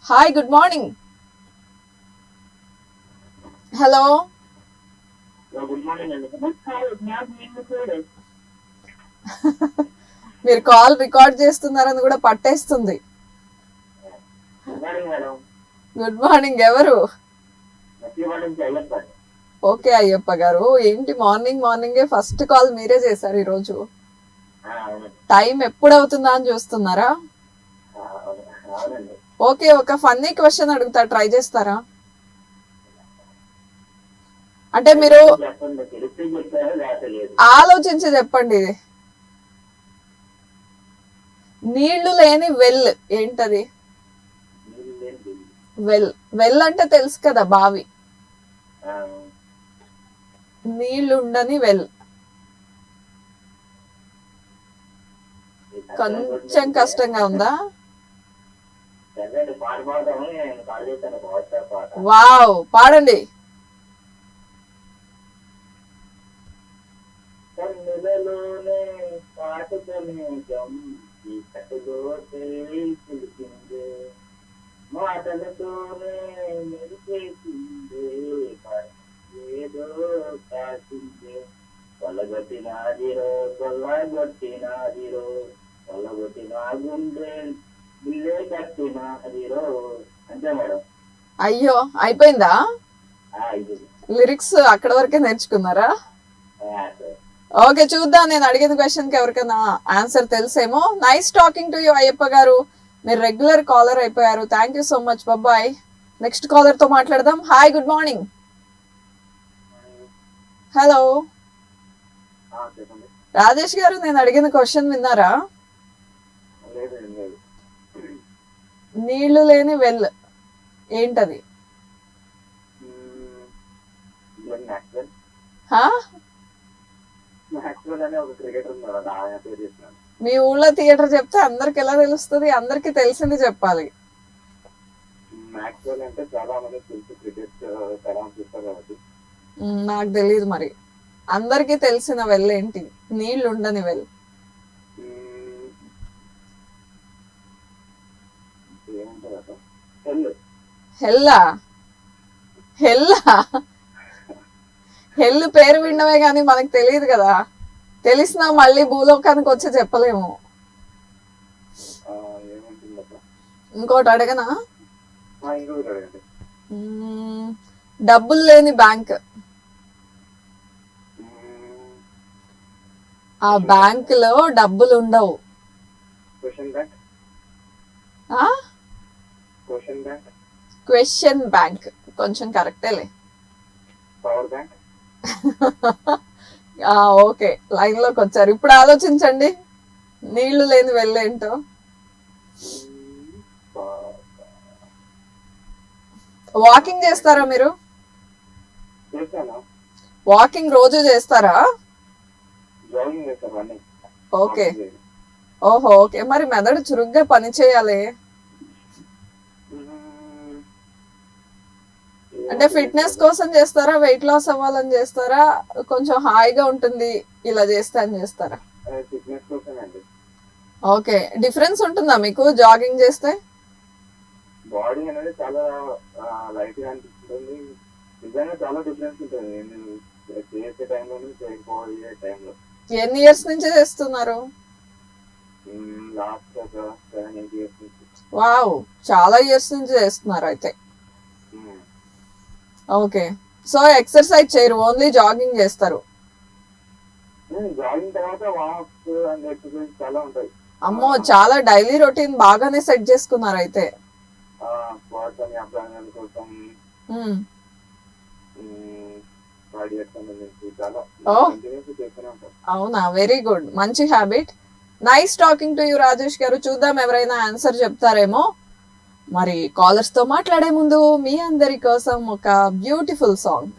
Hi good morning. Hello good morning అండి. మీరు call record చేస్తున్నారని కూడా పట్టేస్తుంది. Good morning madam. Good morning. ఎవరు? మధ్యవాడ నుంచి అయ్యప్ప. ఓకే అయ్యప్ప గారు, ఏంటి మార్నింగ్ మార్నింగే ఫస్ట్ కాల్ మీరే చేశారు ఈరోజు? అవునండి. టైం ఎప్పుడు అవుతుందా అని చూస్తున్నారా? అవునండి. ఓకే, ఒక ఫన్నీ క్వశ్చన్ అడుగుతా, ట్రై చేస్తారా? అంటే మీరు చెప్పండి, తెలిస్తే చెప్పారు లేకపోతే లేదు. ఆలోచించి చెప్పండి. ఇది నీళ్లు లేని వెల్ ఏంటది? నీళ్ళు లేని బిల్లు. వెల్ వెల్ అంటే తెలుసు కదా, బావి. ఆ, నీళ్లుండని వెల్. ఈ కొంచెం కష్టంగా ఉందా? చక్కటి పాట పాడతామని నేను కాల్ చేశాను. వాట్సాప్ పాట. వావ్, పాడండి. కన్నులలోనే పాటుకొని ఈ కట్టులో తెలిసిందే, మాటలతోనే మెరిచేసిందే, ఏదో కాసిందే, కొల్లగొట్టిన గుండె బిల్లే కట్టినాదిరో. అంతే మేడం. అయ్యో, అయిపోయిందా? ఇది లిరిక్స్ అక్కడ వరకే నేర్చుకున్నారా? సరే. ఓకే, చూద్దాం. నేను అడిగిన క్వశ్చన్ కి ఎవరికైనా ఆన్సర్ తెలుసేమో. Nice talking to you Ayyappa garu. మీరు రెగ్యులర్ కాలర్ అయిపోయారు. Thank you so much. Bye. Next caller తో మాట్లాడదాం. Hi good morning. హలో చెప్పండి. రాజేష్ గారు, నేను అడిగిన క్వశ్చన్ విన్నారా? లేదు లేదు. నీళ్లు లేని వెల్ ఏంటది? మ్యాక్స్వెల్. హా? మ్యాక్స్వెల్ అనే ఒక క్రికెటర్ ఉన్నారు, అది ఆయన పేరు చేస్తున్నాను. మీ ఊళ్ళో థియేటర్ చెప్తే అందరికి ఎలా తెలుస్తుంది? అందరికి తెలిసింది చెప్పాలి. మ్యాక్స్వెల్ అంటే చాలా మంది తెలుసు, క్రికెట్ చాలా చూస్తారు కాబట్టి. నాకు తెలియదు మరి. అందరికి తెలిసిన వెల్ ఏంటి? నీళ్లు ఉండని వెల్. ఏమంటారు అక్కడ? హెల్. హెల్లా? హెల్లా? హెల్ పేరు వినడమే కానీ మనకు తెలియదు కదా. తెలిసినా మళ్ళీ భూలోకానికి వచ్చి చెప్పలేము. ఏమంటుంది అక్కడ? ఇంకోటి అడగనా? ఇంకొకటి అడగండి. డబ్బులు లేని బ్యాంక్. ఆ బ్యాంక్ లో డబ్బులు ఉండవు. Question bank. ఆ క్వశ్చన్ బ్యాంక్. క్వశ్చన్ బ్యాంక్ కొంచెం కరెక్టేలే. Power bank. ఓకే, లైన్ లోకి వచ్చారు. ఇప్పుడు ఆలోచించండి, నీళ్లు లేని వెళ్ళేంటో. వాకింగ్ చేస్తారా మీరు? చేస్తాను. వాకింగ్ రోజు చేస్తారా? జాగింగ్ చేస్తాను, రన్నింగ్. ఓకే. ఓహో, ఓకే. మరి మెదడు చురుగ్గా పని చేయాలి. అంటే ఫిట్నెస్ కోసం చేస్తారా? వెయిట్ లాస్ అవ్వాలని చేస్తారా? కొంచెం హాయిగా ఉంటుంది ఇలా చేస్తే అని చేస్తారా? ఫిట్నెస్ కోసం అండి. ఓకే. డిఫరెన్స్ ఉంటుందా మీకు జాగింగ్ చేస్తే? బాడీ అనేది చాలా లైట్ గా అనిపిస్తుంది. నిజంగా చాలా డిఫరెన్స్ ఉంటుంది. నేను చేసే టైంలో చేయకపోయే టైంలో. ఎన్ని ఇయర్స్ నుంచి చేస్తున్నారు? లాస్ట్ ఒక 7-8 years నుంచి. వావ్, చాలా ఇయర్స్ నుంచి చేస్తున్నారు అయితే. ఓకే. సో ఎక్సర్సైజ్ చేయరు, ఓన్లీ జాగింగ్ చేస్తారు? జాగింగ్ తర్వాత వాక్ అండ్ ఎక్సర్సైజ్ చాలా ఉంటాయి. అమ్మో, చాలా డైలీ రొటీన్ బాగానే సెట్ చేసుకున్నారు అయితే. స్క్వాట్స్ అని అబ్డామినల్ కోసం, కార్డియాక్ సంబంధించి చాలా కంటిన్యూస్ చేస్తూనే ఉంటాం. అవునా, వెరీ గుడ్, మంచి habit. Nice talking to you Rajesh గారు. చూద్దాం ఎవరైనా ఆన్సర్ చెప్తారేమో. మరి కాలర్స్ తో మాట్లాడే ముందు మీ అందరి కోసం ఒక బ్యూటిఫుల్ సాంగ్.